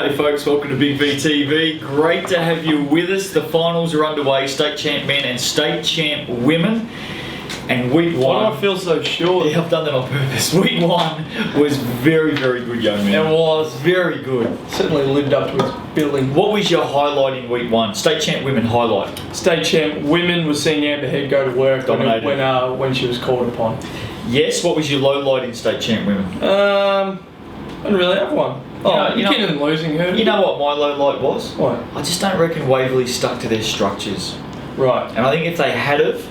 G'day folks, welcome to Big V TV. Great to have you with us. The finals are underway, state champ men and state champ women. And week one... Why do I feel so short? Yeah, I've done that on purpose. Week one was very, very good, young man. It was. Very good. Certainly lived up to its billing. What was your highlight in week one? State champ women highlight. State champ women was seeing Amber Head go to work Dominated. when she was called upon. Yes, what was your low light in state champ women? I don't really have one. You know- Keenan losing her. You know what my low light was? What? I just don't reckon Waverley stuck to their structures. Right. And I think if they had have,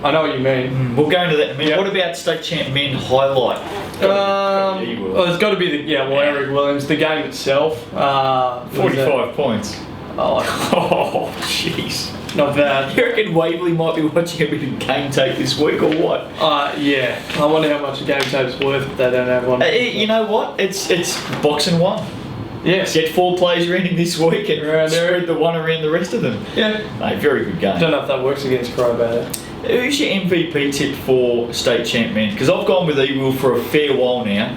I know what you mean. we'll go into that in a minute. Yeah. What about state champ men highlight? Well, it's got to be Eric Williams. The game itself. 45 points. Oh, Oh, jeez. not bad. You reckon Waverley might be watching a bit of game tape this week or what? Yeah. I wonder how much the game tape's worth if they don't have one. You know what? It's boxing one. Yes. Get 4 plays around him this week and Around there. spread the one around the rest of them. Yeah. Mate, very good game. I don't know if that works against Crowbatter. Who's your MVP tip for state champ men? Because I've gone with Ewell for a fair while now.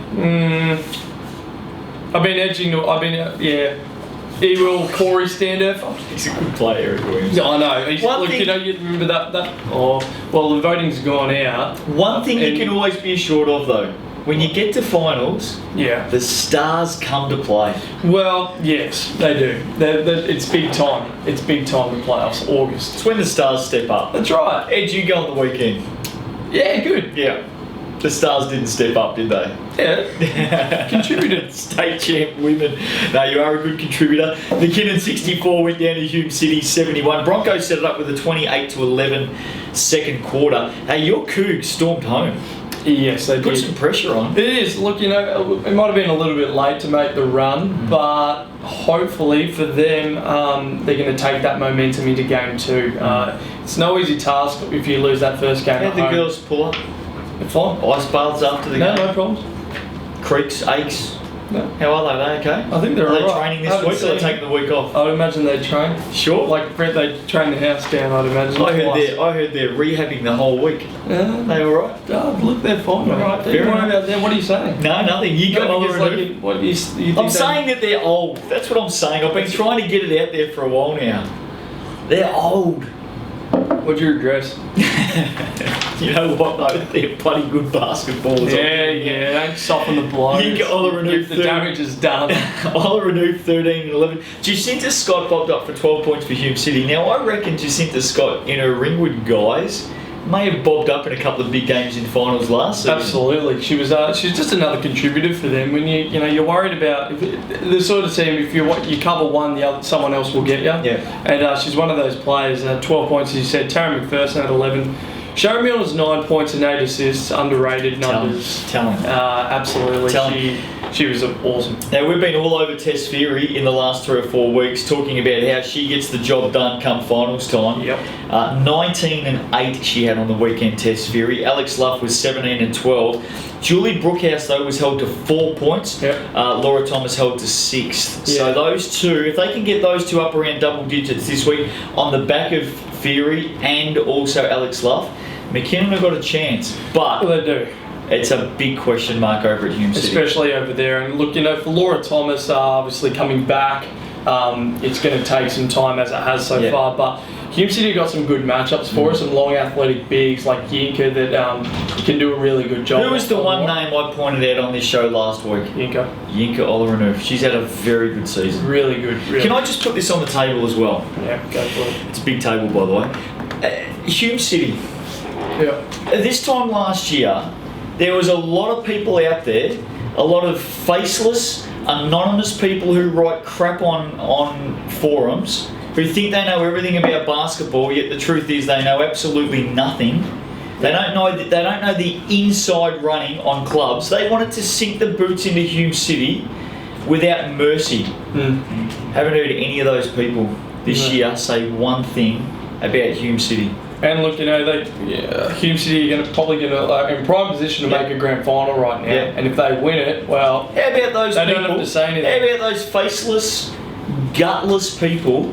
I've been edging. Ewell, Corey Standoff. He's a good player, Eric Williams. I know. One Look, thing- you remember that? Well, the voting's gone out. One thing you And- can always be assured of though, when you get to finals, Yeah. the stars come to play. Well, yes, they do. It's big time. It's big time in playoffs. August. It's when the stars step up. That's right. Ed, you go on the weekend. Yeah, good. Yeah. The stars didn't step up, did they? Yeah. Contributed. State champ women. No, you are a good contributor. McKinnon 64 went down to Hume City 71. Broncos set it up with a 28-11 second quarter. Hey, your Cougs stormed home. Yes, they Put did. some pressure on. It is. Look, it might have been a little bit late to make the run, but hopefully for them, they're going to take that momentum into game two. It's no easy task if you lose that first game How at the home. girls pull up? They're fine. Ice baths after the No, game? no problems. Creaks, aches? No. How are they? Are they okay? I think they're Are they all right. training I this haven't week or are they seen- taking the week off? I would imagine they train. Sure. Like Brett, they train the house down, I'd imagine. I twice. heard they're rehabbing the whole week. Yeah. They all right? Look, they're fine. All right, They're fair fine enough. about them. What are you saying? No, nothing. You got No, all because, like, you think I'm they- saying that they're old. That's what I'm saying. I've been trying to get it out there for a while now. They're old. What'd you address? You know what though? They're bloody good basketballers. Yeah, don't soften the blow. You get Oliver Renew The third. damage is done. Oliver Renew 13 and 11. Jacinta Scott popped up for 12 points for Hume City. Now I reckon Jacinta Scott in her Ringwood guys may have bobbed up in a couple of big games in finals last season. Absolutely, she's just another contributor for them. When you're worried about the sort of team, if you cover one, someone else will get you. Yeah. And she's one of those players. 12 points, as you said. Tara McPherson had 11. Sharon Milner's 9 points and 8 assists. Underrated numbers. Talent. Absolutely. Talent. She was awesome. Now we've been all over Tess Fury in the last 3 or 4 weeks talking about how she gets the job done come finals time. Yep. 19 and 8 she had on the weekend, Tess Fury. Alex Luff was 17 and 12. Julie Brookhouse though was held to 4 points. Yep. Laura Thomas held to 6th. Yeah. So those two, if they can get those two up around double digits this week on the back of Fury and also Alex Luff, McKinnon have got a chance. But Well, they do. it's a big question mark over at Hume City. Especially over there. And look, for Laura Thomas, obviously coming back, it's going to take some time as it has so Yeah. far. But Hume City got some good matchups for us, some long athletic bigs like Yinka that can do a really good job. Who was the one name I pointed out on this show last week? Yinka. Yinka Olaranuf. She's had a very good season. Really good. Really. Can I just put this on the table as well? Yeah, go for it. It's a big table, by the way. Hume City. Yeah. This time last year, there was a lot of people out there, a lot of faceless, anonymous people who write crap on forums, who think they know everything about basketball, yet the truth is they know absolutely nothing. They don't know the inside running on clubs. They wanted to sink the boots into Hume City without mercy. Haven't heard any of those people this No. year say one thing about Hume City. And look, Hume City are probably going to in prime position to Yeah. make a grand final right now. Yeah. And if they win it, well, How about those They people? don't have to say anything. How about those faceless, gutless people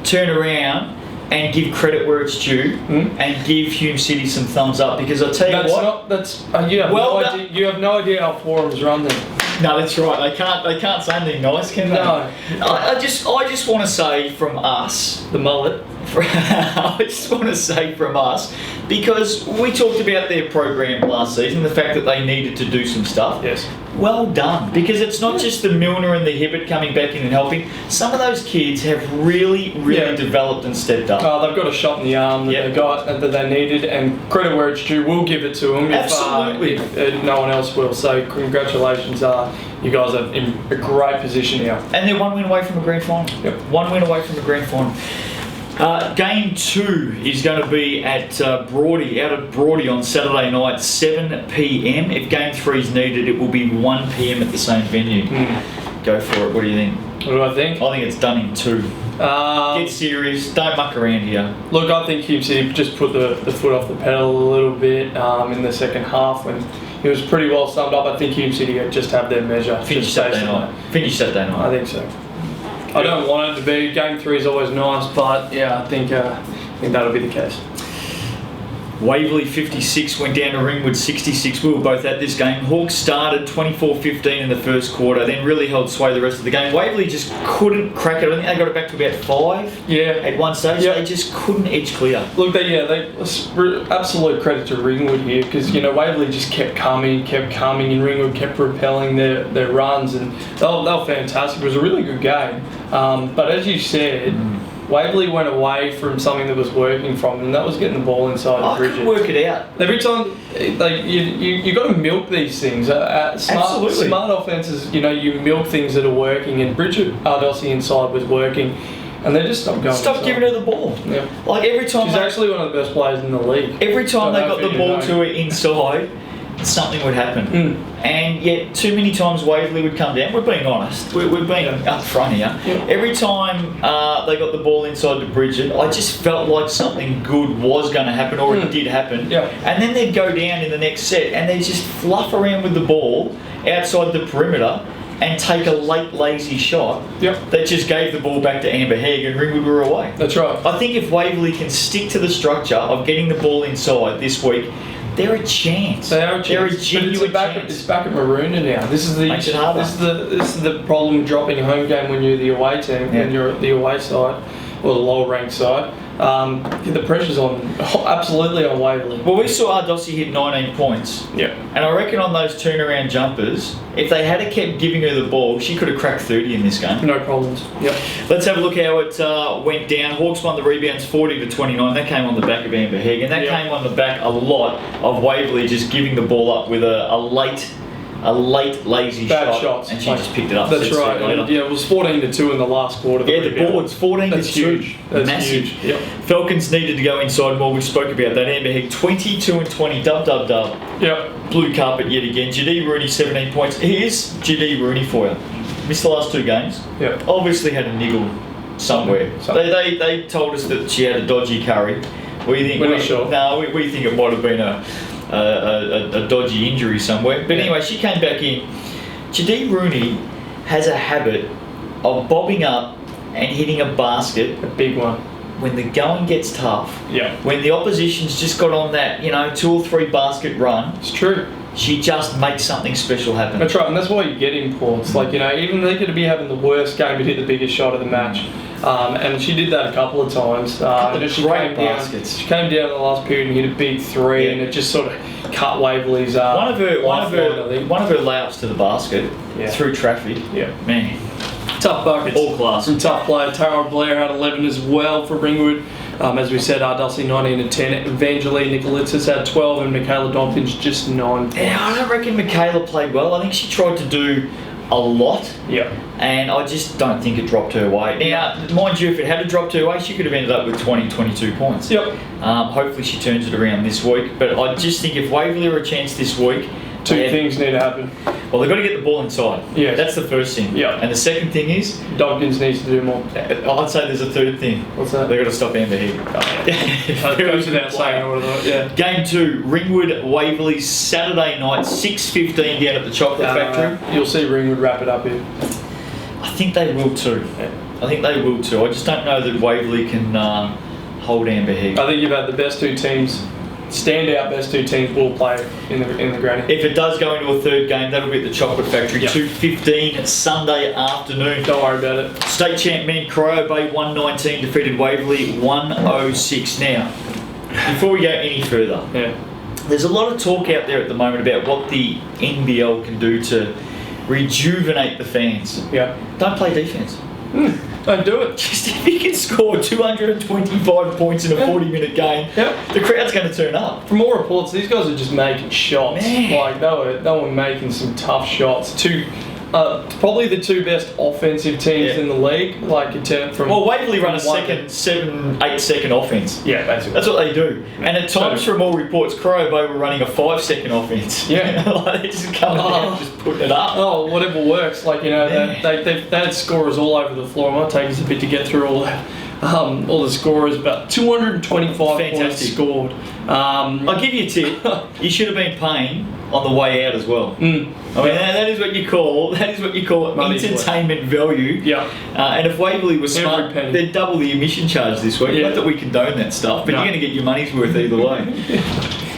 turn around and give credit where it's due and give Hume City some thumbs up? Because I tell you that's what, not. That's you have Well no done. idea. You have no idea how forums run them. No, that's right. They can't say anything nice, can they? No. I just want to say from us, The mullet. I just want to say from us, because we talked about their program last season, the fact that they needed to do some stuff. Yes. Well done, because it's not just the Milner and the Hibbert coming back in and helping. Some of those kids have really developed and stepped up. They've got a shot in the arm that they got that they needed, and credit where it's due. We'll give it to them Absolutely. if no one else will. So congratulations, you guys are in a great position now. And they're one win away from a grand final. Yep. One win away from a grand final. Game 2 is going to be at Broady, out at Broady on Saturday night, 7 p.m. If Game 3 is needed, it will be 1 p.m. at the same venue. Go for it. What do you think? What do I think? I think it's done in 2. Get serious. Don't muck around here. Look, I think Hume City just put the foot off the pedal a little bit in the second half when it was pretty well summed up. I think Hume City just have their measure. Finish Saturday night. Finish Saturday night. I think so. I don't want it to be. Game 3 is always nice, but yeah, I think that'll be the case. Waverley 56 went down to Ringwood 66. We were both at this game. Hawks started 24-15 in the first quarter, then really held sway the rest of the game. Waverley just couldn't crack it. I think they got it back to about 5 at one stage. Yeah. They just couldn't edge clear. Look, they absolute credit to Ringwood here because Waverley just kept coming, and Ringwood kept propelling their runs, and they were fantastic. It was a really good game. But as you said, Waverley went away from something that was working from them, and that was getting the ball inside the Bridget. I couldn't work it out. Every time, you got to milk these things. Smart offenses, you milk things that are working, and Bridget Ardossi inside was working, and they just stopped going. Stop giving her the ball. Yeah. Like every time. She's actually one of the best players in the league. Every time they got the ball to her inside, something would happen. And yet, too many times Waverley would come down. We're being honest. We're being up front here. Yeah. Every time they got the ball inside to Bridget, I just felt like something good was going to happen, or it did happen. Yeah. And then they'd go down in the next set, and they'd just fluff around with the ball outside the perimeter and take a late lazy shot that just gave the ball back to Amber Hegg, and Ringwood were away. That's right. I think if Waverley can stick to the structure of getting the ball inside this week, they're a chance. They are a chance. They're a genuine chance. It's back at Maroona now. This is Makes it harder. This is the problem with dropping a home game when you're the away team, when you're at the away side or the lower ranked side. The pressure's absolutely on Waverley. Well, we saw Ardossi hit 19 points. Yeah. And I reckon on those turnaround jumpers, if they had kept giving her the ball, she could have cracked 30 in this game. No problems. Yep. Let's have a look how it went down. Hawks won the rebounds 40-29. That came on the back of Amber Hegg, and that came on the back a lot of Waverley just giving the ball up with a late lazy Bad shot, shots. and she just picked it up. That's right. And, it was 14-2 in the last quarter. The board's 14-2. That's huge. That's massive. huge. Yep. Falcons needed to go inside more. We spoke about that. Amber Hegg 22-20. Dub. Yep. Blue carpet yet again. Jadee Rooney 17 points. Here's Jadee Rooney for you. Missed the last 2 games. Yep. Obviously had a niggle somewhere. They told us that she had a dodgy curry. We're not sure. No, we think it might have been a dodgy injury somewhere. But anyway, she came back in. Jadee Rooney has a habit of bobbing up and hitting a basket. A big one. When the going gets tough. Yeah. When the opposition's just got on that, 2 or 3 basket run. It's true. She just makes something special happen. That's right, and that's why you get imports. Like, even they could be having the worst game but hit the biggest shot of the match. And she did that a couple of times. She came down in the last period and hit a big 3, and it just sort of cut Waverley's one of her layups to the basket through traffic. Yeah. Man. Tough buckets. All class. Some tough play. Tara Blair had 11 as well for Ringwood. As we said, Ardossi 19 and 10. Evangeline Nicolitsis had 12, and Michaela Dompkins just 9 points. Yeah, I don't reckon Michaela played well. I think she tried to do a lot. Yeah. And I just don't think it dropped her way. Now, mind you, if it had dropped her way, she could have ended up with 20, 22 points. Yep. Hopefully she turns it around this week. But I just think if Waverley are a chance this week... 2 things need to happen. Well, they've got to get the ball inside. Yeah. That's the first thing. Yeah. And the second thing is... Dompkins needs to do more. I'd say there's a third thing. What's that? They've got to stop Amber Hegg. Goes without saying, I would have thought, yeah. Game 2, Ringwood Waverley, Saturday night, 6:15 down at the Chocolate Factory. You'll see Ringwood wrap it up here. I think they will too. I just don't know that Waverley can hold Amber Hegg. I think you've had the best 2 teams standout best two teams will play in the granny. If it does go into a third game, that'll be at the Chocolate Factory, Yep. 2:15 Sunday afternoon. Don't worry about it. State champ men Corio Bay 119 defeated Waverley 106. Now, before we go any further, Yeah. there's a lot of talk out there at the moment about what the NBL can do to rejuvenate the fans. Yeah. Don't play defence. Don't do it. Just if you can score 225 points in a 40-minute game, Yep. the crowd's going to turn up. From all reports, these guys are just making shots. Man. Like they were making some tough shots. Probably the two best offensive teams Yeah. in the league. Like in terms from Well, Waverley run a from one- second 7-8 second offence. Yeah, basically. That's what they do. And at times, So- from all reports, Corio Bay were running a 5-second offence. Yeah. Like, they're just coming out and just putting it up. Oh, whatever works. Like, you know, Yeah. they had scorers all over the floor. It might take us a bit to get through all the scorers, but 225 points Fantastic. scored. I'll give you a tip. You should have been paying on the way out as well. I mean, that is what you call Money's entertainment value. Yeah. And if Waverley was Every smart, penny. they'd double the admission charge this week. Yeah. Not that we condone that stuff, but No. you're going to get your money's worth either way.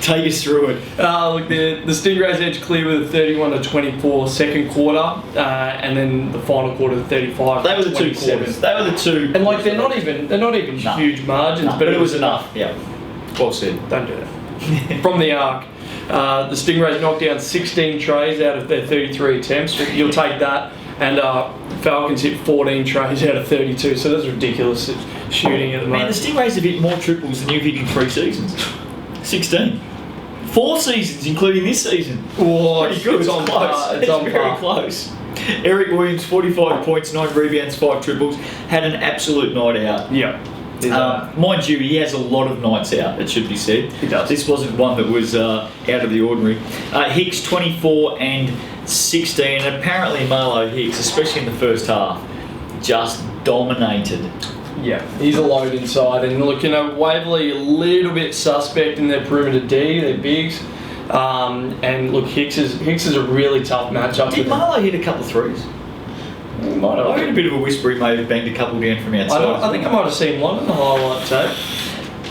Take us through it. Look, the Stingrays edged clear with a 31-24 second quarter, and then the final quarter, 35. They were the two 27. quarters. They were the two. And like they're not even No. huge margins, No, but it was enough. Yeah. Well said. Don't do that. From the arc, the Stingrays knocked down 16 trays out of their 33 attempts. You'll take that. And Falcons hit 14 trays out of 32. So that's ridiculous shooting at the Man, the moment. Stingrays have hit more triples than you've hit in 3 seasons. 16. 4 seasons, including this season. Oh, Pretty good. It's on close. par. It's on very par. close. Eric Williams, 45 points, 9 rebounds, 5 triples. Had an absolute night out. Yeah. Mind you, he has a lot of nights out, it should be said. He does. This wasn't one that was out of the ordinary. Hicks, 24 and 16. And apparently Marlo Hicks, especially in the first half, just dominated. Yeah, he's a load inside. And look, you know, Waverley a little bit suspect in their perimeter D, their bigs. And look, Hicks is a really tough matchup. Did for them. Marlo hit a couple of threes? He might have. I heard a bit of a whisper he may have banged a couple down from outside. I think I might have seen one in the highlight tape.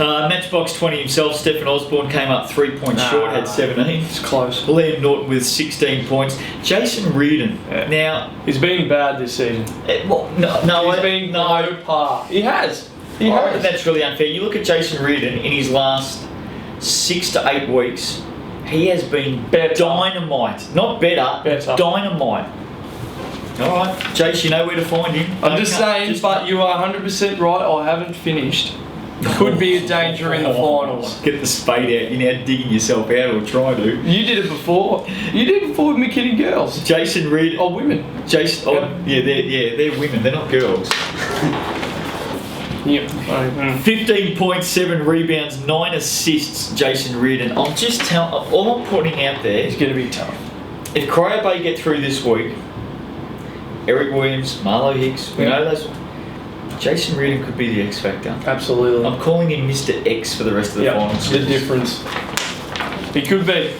Matchbox 20 himself, Stephen Osborne came up 3 points short, had 17. It's close. Liam Norton with 16 points. Jason Reardon. Yeah. Now, He's been bad this season. he's He's been no par. He has. He I reckon has. that's really unfair. You look at Jason Reardon in his last 6 to 8 weeks, he has been Better. dynamite. Not better, Better. dynamite. All right, Jace, you know where to find him. I'm just saying, but you are 100% right. I haven't finished. Could be a danger in the finals. Get the spade out. You're now digging yourself out, or try to. You did it before. You did it before with McKinney girls. Jason Reardon. Oh, women. Jason. Oh, yeah, they're women. They're not girls. Yeah. 15.7 rebounds, 9 assists. Jason Reardon. I'm just telling. All I'm putting out there It's is, going to be tough. if Corio Bay get through this week, Eric Williams, Marlo Hicks, we know those. Jason Reardon could be the X factor. Absolutely. I'm calling him Mr. X for the rest of the finals. The difference. He could be.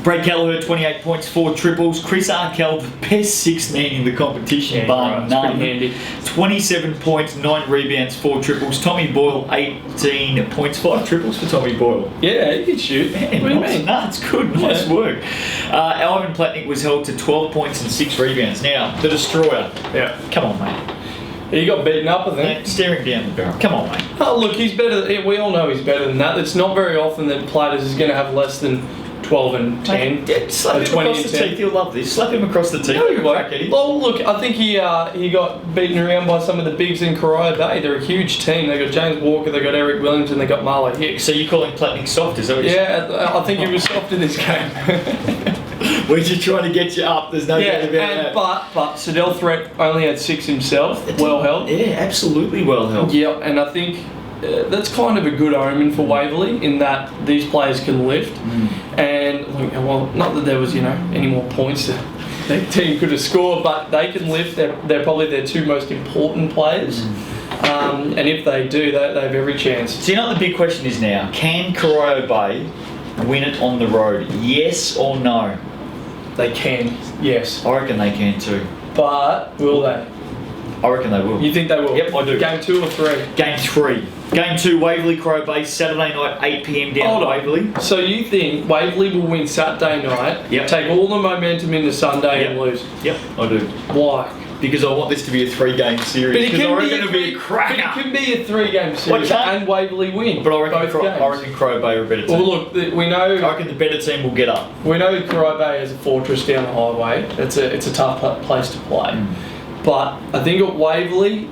Brad Kelleher, 28 points, 4 triples. Chris Arkell, the best 6 man in the competition, bar right, it's none. pretty handy. 27 points, 9 rebounds, 4 triples. Tommy Boyle, 18 points, 5 triples for Tommy Boyle. Yeah, he can shoot. Man, What do you nice, mean? That's good. Nice Yeah. work. Alvin Platnick was held to 12 points and 6 rebounds. Now, the destroyer. Yeah. Come on, mate. He got beaten up, I think. Staring down the barrel. Come on, mate. Oh, look, he's better. We all know he's better than that. It's not very often that Platters is going to have less than 12 and 10. Yeah, slap him 20 across and the 10. teeth. You'll love this. Slap him across the teeth. No, he Have a won't. crack at him. Well, look, I think he got beaten around by some of the bigs in Corio Bay. They're a huge team. They got James Walker, they got Eric Williams, and they got Marlo Hicks. So you're calling Platnick soft, is that what you're Yeah, I think he was soft in this game. saying? We're just trying to get you up. There's no Yeah, doubt about and, that. but Sedell Threat only had 6 himself. Well held. Yeah, absolutely well held. Yeah, and I think that's kind of a good omen for Waverley in that these players can lift. And look, well, not that there was any more points that their team could have scored, but they can lift. They're probably their 2 most important players. And if they do, they have every chance. So you know what the big question is now? Can Corio Bay win it on the road? Yes or no? They can, yes, I reckon they can too. but will they? I reckon they will. You think they will? Yep, I do. Game 2 or 3? Game 3. Game 2, Waverley Crow Bay, Saturday night, 8 p.m. down Hold at on. Waverley. So you think Waverley will win Saturday night, Yep. take all the momentum into Sunday and Yep. lose? Yep, I do. Why? Because I want this to be a 3-game series. But it Because I can reckon be a it'll be a cracker. But it can be a 3-game series can't- and Waverley win. But I reckon, both games. I reckon Crow Bay are a better team. Well, look, we I know reckon the better team will get up. Crow Bay is a fortress down the highway. It's a tough place to play. But I think at Waverley,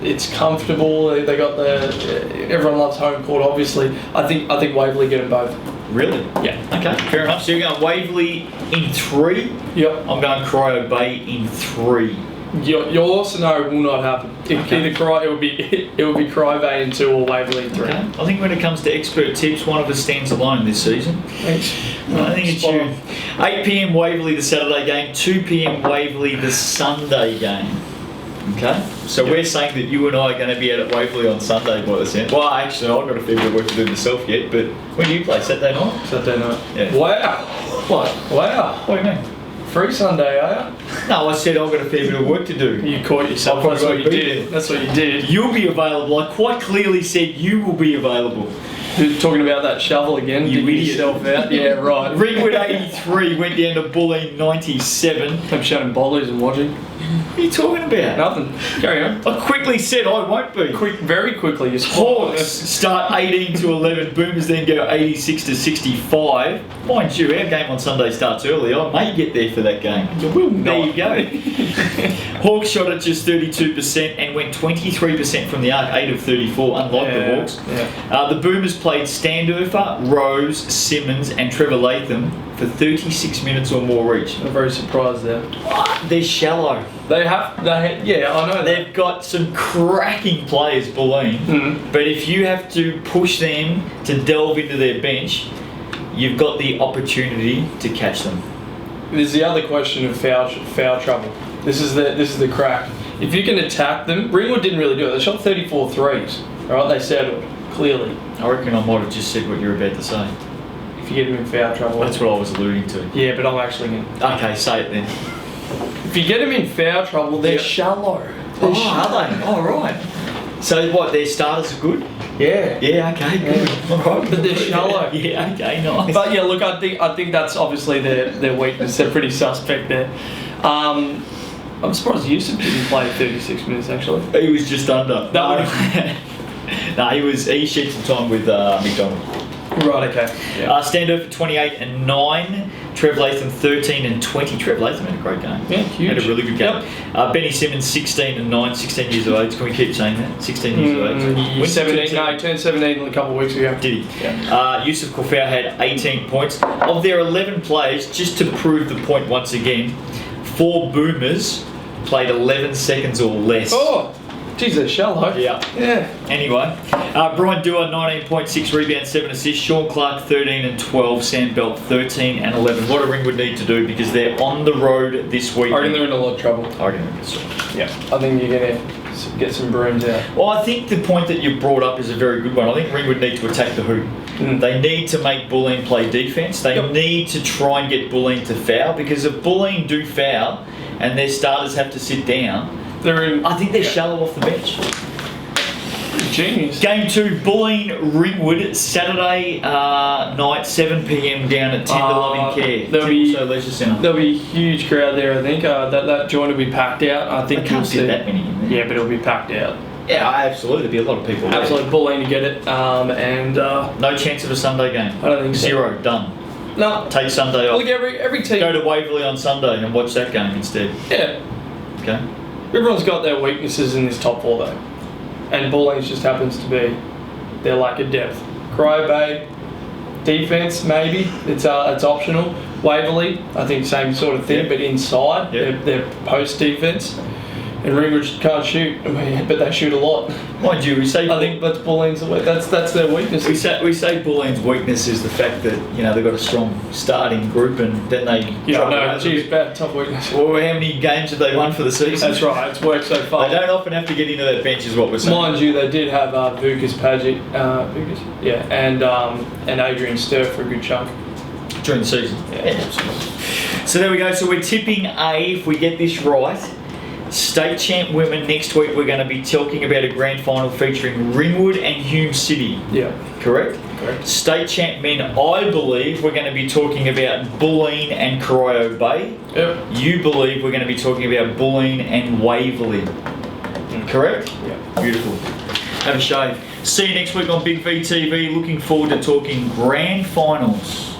it's comfortable. They got everyone loves home court. Obviously, I think Waverley get them both. Really? Yeah. Okay, fair enough. So you're going Waverley in 3. Yep. I'm going Crow Bay in 3. Your scenario will not happen. Okay. It will be Crow Bay in 2 or Waverley in 3. Okay. I think when it comes to expert tips, one of us stands alone this season. Thanks. I think it's Spot you. on. 8 p.m. Waverley the Saturday game, 2 p.m. Waverley the Sunday game. Okay? So Yep. we're saying that you and I are going to be out at Waverley on Sunday by the sound. Well, actually, I've got a fair bit of work to do myself yet, but when do you play? Saturday night? Saturday night. Yeah. Wow. What? Wow. What do you mean? Free Sunday, are No, I said I've got a fair bit of work to do. you? You caught yourself. I'll That's what probably you be did. there. That's what you did. You'll be available. I quite clearly said you will be available. You're talking about that shovel again. You digging idiot. yourself out. Yeah, right. Ringwood 83 went down to Bulleen 97. I'm shouting bollies and watching. What are you talking about? Nothing. Carry on. I quickly said I won't be. Very quickly. You Hawks start 18 to 11. Boomers then go 86 to 65. Mind you, our game on Sunday starts early. I may get there for that game. You will not. There you go. Hawks shot at just 32% and went 23% from the arc, 8 of 34, unlike the Hawks. Yeah. The Boomers played Standurfer, Rose, Simmons, and Trevor Latham for 36 minutes or more each. I'm very surprised there. They're shallow. Yeah, I know that. They've got some cracking players, Bulleen, but if you have to push them to delve into their bench, you've got the opportunity to catch them. There's the other question of foul trouble. This is the crack. If you can attack them, Ringwood didn't really do it. They shot 34 threes. All right, they settled clearly. I reckon I might have just said what you're about to say. If you get them in foul trouble. That's what I was alluding to. Yeah, but I'm actually going to. Okay, say it then. If you get them in foul trouble, they're shallow. Are they? Oh, right. So what, their starters are good? Yeah. Yeah, okay, good. All right. But they're shallow. Yeah, okay, nice. But yeah, look, I think that's obviously their weakness. They're pretty suspect there. I'm surprised Yusuf didn't play 36 minutes actually. He was just under. No. No, he shared some time with McDonald. Right, okay. Yeah. Standover for 28 and 9. Trev Latham 13 and 20. Trev Latham had a great game. Yeah, huge. Had a really good game. Yep. Benny Simmons 16 and 9, 16 years of age. Can we keep saying that? 16 years of age. He's 17. No, he turned 17 a couple of weeks ago. Did he? Yeah. Yusuf Kofau had 18 points. Of their 11 players, just to prove the point once again, 4 Boomers played 11 seconds or less. Oh, geez, they're shallow. Yeah. Yeah. Anyway, Brian Dewar 19.6 rebounds, 7 assists. Sean Clark 13 and 12. Sam Belt 13 and 11. What do Ringwood need to do because they're on the road this week? I reckon they're in a lot of trouble. I reckon they're in trouble. Yeah. I think you're going to get some brooms out. Well, I think the point that you brought up is a very good one. I think Ringwood need to attack the hoop. They need to make Bulleen play defence. They need to try and get Bulleen to foul because if Bulleen do foul and their starters have to sit down, I think they're shallow off the bench. Genius. Game 2, Bulleen Ringwood, Saturday night, 7 p.m. down at Tender Loving Care. There'll be Leisure Centre. There'll be a huge crowd there. I think that joint will be packed out. I think They can't you'll fit see that many in there. Yeah, but it'll be packed out. Yeah, absolutely. There'll be a lot of people there. Absolutely, Bulleen to get it. No chance of a Sunday game. I don't think so. 0, done. No. Take Sunday off. Look, every team. Go to Waverley on Sunday and watch that game instead. Yeah. Okay. Everyone's got their weaknesses in this top 4 though, and Bullings just happens to be their lack of depth. Crow Bay, defense maybe it's optional. Waverley, I think same sort of thing, but inside their post defense. And Ringwood can't shoot, but they shoot a lot. Mind you, we say I think that's Bullings. That's their weakness. we say Bulleen's weakness is the fact that they've got a strong starting group and then they Geez, bad tough weakness. Well, how many games have they won for the season? That's right. It's worked so far. They don't often have to get into that bench, is what we're saying. Mind you, they did have Vukas Pagic, and Adrian Stir for a good chunk during the season. Yeah. So there we go. So we're tipping A if we get this right. State champ women, next week we're going to be talking about a grand final featuring Ringwood and Hume City. Yeah. Correct? Correct. State champ men, I believe we're going to be talking about Bulleen and Corio Bay. Yep. You believe we're going to be talking about Bulleen and Waverley. Correct? Yeah. Beautiful. Have a shave. See you next week on Big V TV. Looking forward to talking grand finals.